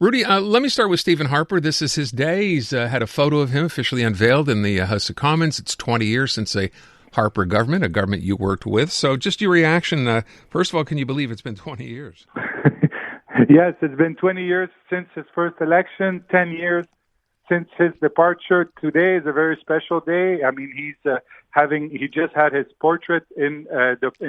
Rudy, let me start with Stephen Harper. This is his day. He's had a photo of him officially unveiled in the House of Commons. It's 20 years since a Harper government, a government you worked with. So just your reaction. First of all, can you believe it's been 20 years? Yes, it's been 20 years since his first election, 10 years since his departure. Today is a very special day. I mean, he just had his portrait in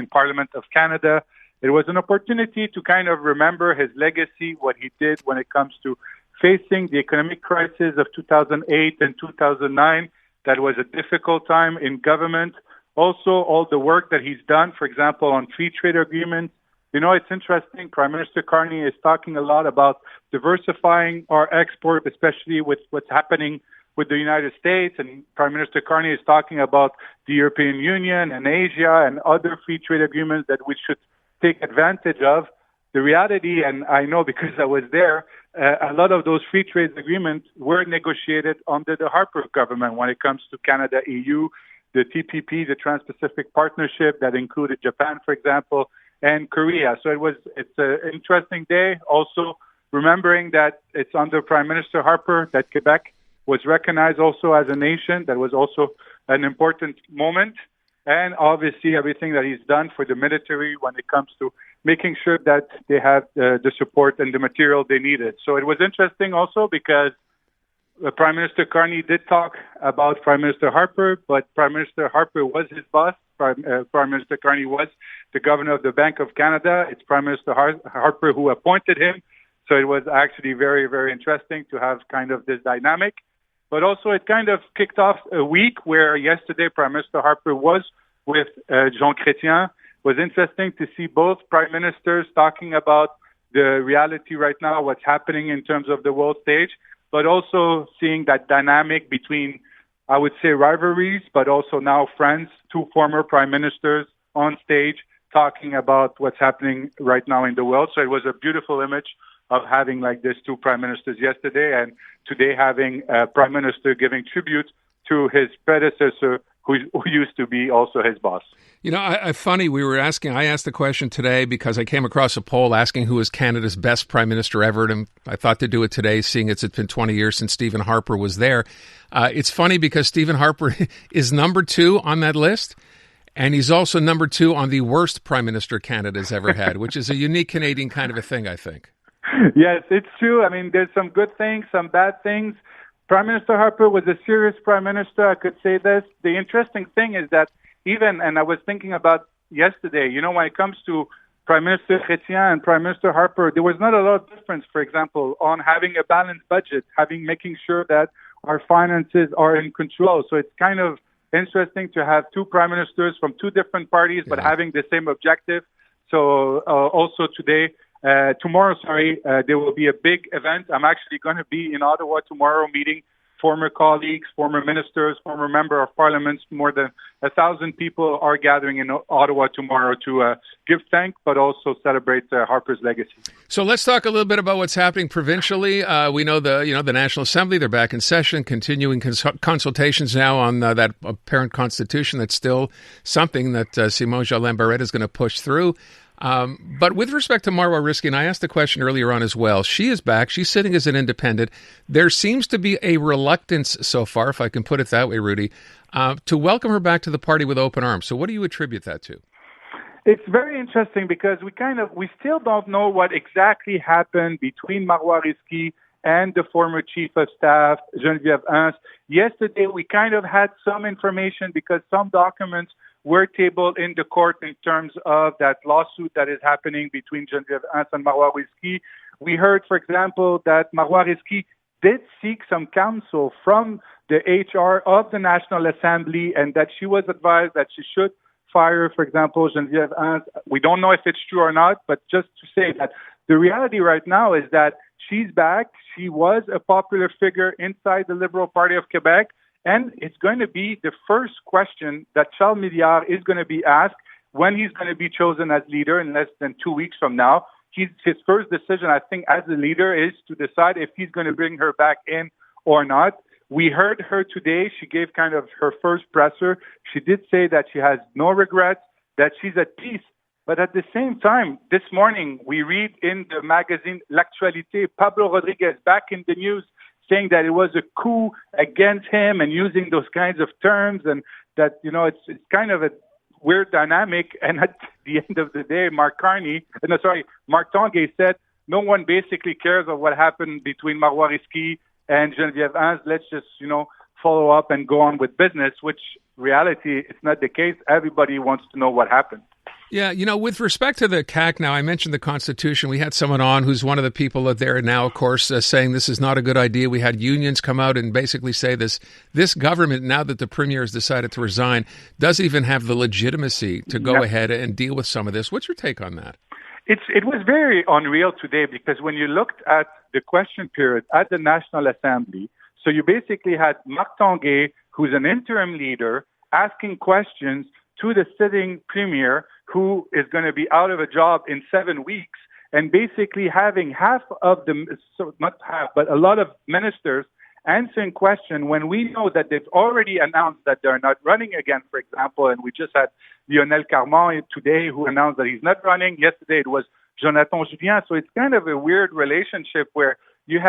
Parliament of Canada. It was an opportunity to kind of remember his legacy, what he did when it comes to facing the economic crisis of 2008 and 2009. That was a difficult time in government. Also, all the work that he's done, for example, on free trade agreements. You know, it's interesting. Prime Minister Carney is talking a lot about diversifying our export, especially with what's happening with the United States. And Prime Minister Carney is talking about the European Union and Asia and other free trade agreements that we should take advantage of. The reality, and I know because I was there, a lot of those free trade agreements were negotiated under the Harper government when it comes to Canada, EU, the TPP, the Trans-Pacific Partnership that included Japan, for example, and Korea. So it's an interesting day. Also, remembering that it's under Prime Minister Harper that Quebec was recognized also as a nation. That was also an important moment. And obviously, everything that he's done for the military when it comes to making sure that they have the support and the material they needed. So it was interesting also because Prime Minister Carney did talk about Prime Minister Harper, but Prime Minister Harper was his boss. Prime Minister Carney was the governor of the Bank of Canada. It's Prime Minister Harper who appointed him. So it was actually very, very interesting to have kind of this dynamic. But also it kind of kicked off a week where yesterday Prime Minister Harper was with Jean Chrétien. It was interesting to see both prime ministers talking about the reality right now, what's happening in terms of the world stage, but also seeing that dynamic between, I would say, rivalries, but also now friends, two former prime ministers on stage talking about what's happening right now in the world. So it was a beautiful image of having like this two prime ministers yesterday, and today having a prime minister giving tribute to his predecessor who used to be also his boss. You know, funny, I asked the question today because I came across a poll asking who is Canada's best prime minister ever, and I thought to do it today, seeing it's been 20 years since Stephen Harper was there. It's funny because Stephen Harper is number 2 on that list, and he's also number 2 on the worst prime minister Canada's ever had, which is a unique Canadian kind of a thing, I think. Yes, it's true. I mean, there's some good things, some bad things. Prime Minister Harper was a serious prime minister. I could say this. The interesting thing is that and I was thinking about yesterday, you know, when it comes to Prime Minister Chrétien and Prime Minister Harper, there was not a lot of difference, for example, on having a balanced budget, making sure that our finances are in control. So it's kind of interesting to have two prime ministers from two different parties, but having the same objective. So also tomorrow, there will be a big event. I'm actually going to be in Ottawa tomorrow meeting former colleagues, former ministers, former member of parliaments. More than 1,000 people are gathering in Ottawa tomorrow to give thanks, but also celebrate Harper's legacy. So let's talk a little bit about what's happening provincially. We know the National Assembly, they're back in session, continuing consultations now on that apparent constitution. That's still something that Simon Jolin Barrette is going to push through. But with respect to Marwah Rizqy, and I asked the question earlier on as well, she is back. She's sitting as an independent. There seems to be a reluctance so far, if I can put it that way, Rudy, to welcome her back to the party with open arms. So what do you attribute that to? It's very interesting because we still don't know what exactly happened between Marwah Rizqy and the former chief of staff, Geneviève Hans. Yesterday, we kind of had some information because some documents were tabled in the court in terms of that lawsuit that is happening between Geneviève Hans and Marwah Rizqy. We heard, for example, that Marwah Rizqy did seek some counsel from the HR of the National Assembly and that she was advised that she should fire, for example, Geneviève Hans. We don't know if it's true or not, but just to say that the reality right now is that she's back. She was a popular figure inside the Liberal Party of Quebec. And it's going to be the first question that Charles Milliard is going to be asked when he's going to be chosen as leader in less than 2 weeks from now. His first decision, I think, as the leader is to decide if he's going to bring her back in or not. We heard her today. She gave kind of her first presser. She did say that she has no regrets, that she's at peace But at the same time, this morning, we read in the magazine L'Actualité, Pablo Rodriguez back in the news saying that it was a coup against him and using those kinds of terms, and that, it's kind of a weird dynamic. And at the end of the day, Mark Tanguay said, no one basically cares of what happened between Marwah Rizqy and Geneviève Hans. Let's just, follow up and go on with business, which reality, it's not the case. Everybody wants to know what happened. Yeah, with respect to the CAC now, I mentioned the Constitution. We had someone on who's one of the people there now, of course, saying this is not a good idea. We had unions come out and basically say this government, now that the premier has decided to resign, doesn't even have the legitimacy to go ahead and deal with some of this. What's your take on that? It was very unreal today, because when you looked at the question period at the National Assembly, so you basically had Mark Tanguay, who's an interim leader, asking questions to the sitting premier, who is going to be out of a job in 7 weeks, and basically having half of not half, but a lot of ministers answering questions when we know that they've already announced that they're not running again, for example, and we just had Lionel Carman today who announced that he's not running. Yesterday it was Jonathan Julien. So it's kind of a weird relationship where you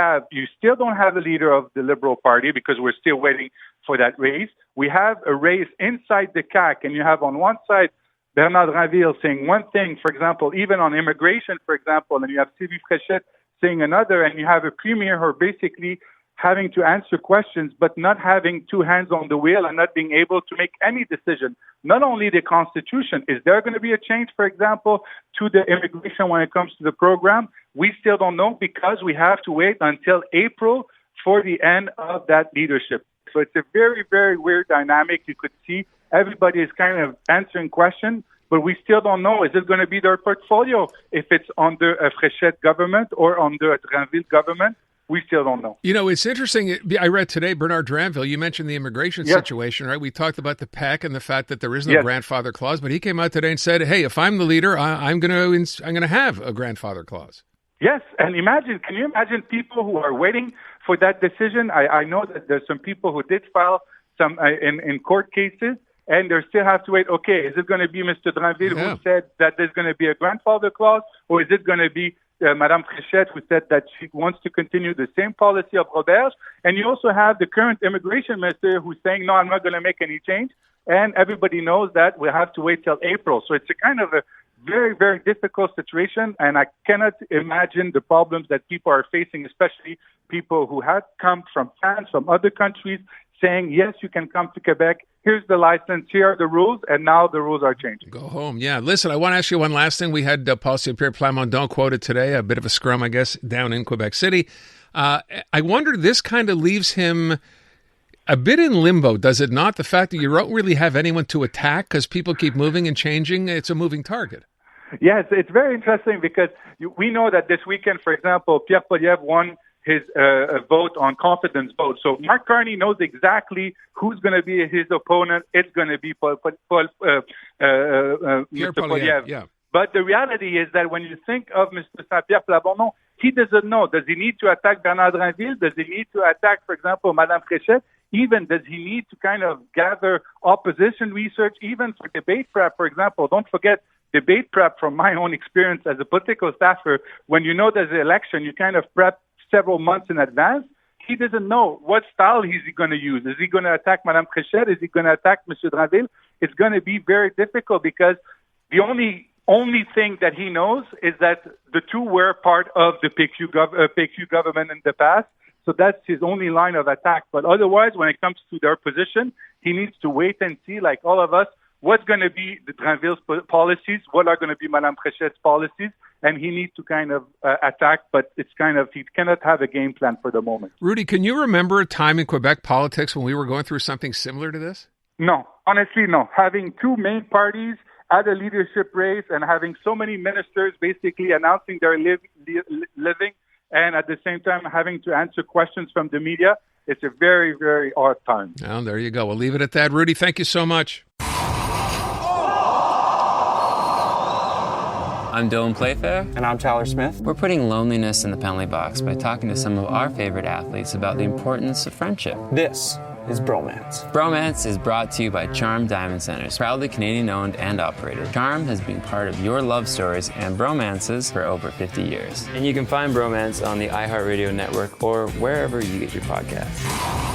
still don't have a leader of the Liberal Party because we're still waiting for that race. We have a race inside the CAQ, and you have on one side Bernard Drinville saying one thing, for example, even on immigration, for example, and you have Sylvie Fréchette saying another, and you have a premier who are basically having to answer questions, but not having two hands on the wheel and not being able to make any decision. Not only the Constitution, is there going to be a change, for example, to the immigration when it comes to the program? We still don't know, because we have to wait until April for the end of that leadership. So it's a very, very weird dynamic. You could see everybody is kind of answering questions, but we still don't know, is it going to be their portfolio if it's under a Fréchette government or under a Drinville government? We still don't know. It's interesting. I read today, Bernard Drinville, you mentioned the immigration situation, right? We talked about the PAC and the fact that there is no grandfather clause, but he came out today and said, hey, if I'm the leader, I'm going to have a grandfather clause. Yes, and can you imagine people who are waiting for that decision? I know that there's some people who did file some in court cases, and they still have to wait. Okay, is it going to be Mr. Drinville who said that there's going to be a grandfather clause, or is it going to be Madame Fréchette, who said that she wants to continue the same policy of Robert? And you also have the current immigration minister who's saying, no, I'm not going to make any change. And everybody knows that we'll have to wait till April. So it's a kind of a very, very difficult situation. And I cannot imagine the problems that people are facing, especially people who have come from France, from other countries, saying, yes, you can come to Quebec. Here's the license. Here are the rules. And now the rules are changing. Go home. Yeah. Listen, I want to ask you one last thing. We had Paul Saint-Pierre Plamondon quoted today, a bit of a scrum, I guess, down in Quebec City. I wonder, this kind of leaves him a bit in limbo, does it not? The fact that you don't really have anyone to attack because people keep moving and changing. It's a moving target. Yes, it's very interesting because we know that this weekend, for example, Pierre Poilievre won his vote on confidence vote. So Mark Carney knows exactly who's going to be his opponent. It's going to be Mr. Poilievre. Yeah. But the reality is that when you think of Mr. Saint-Pierre Plamondon, he doesn't know. Does he need to attack Bernard Drinville? Does he need to attack, for example, Madame Fréchette? Even does he need to kind of gather opposition research, even for debate prep, for example? Don't forget, debate prep, from my own experience as a political staffer, when you know there's an election, you kind of prep several months in advance. He doesn't know what style is he going to use. Is he going to attack Madame Fréchette? Is he going to attack Mr. Drinville? It's going to be very difficult because the only thing that he knows is that the two were part of the PQ government in the past. So that's his only line of attack. But otherwise, when it comes to their position, he needs to wait and see, like all of us, what's going to be the Drinville's policies, what are going to be Madame Fréchette's policies, and he needs to kind of attack, but it's kind of, he cannot have a game plan for the moment. Rudy, can you remember a time in Quebec politics when we were going through something similar to this? No, honestly, no. Having two main parties at a leadership race and having so many ministers basically announcing their living and at the same time having to answer questions from the media, it's a very, very odd time. Well, there you go. We'll leave it at that. Rudy, thank you so much. I'm Dylan Playfair. And I'm Tyler Smith. We're putting loneliness in the penalty box by talking to some of our favorite athletes about the importance of friendship. This is bromance. Bromance is brought to you by Charm Diamond Centers, proudly Canadian-owned and operated. Charm has been part of your love stories and bromances for over 50 years. And you can find Bromance on the iHeartRadio network or wherever you get your podcasts.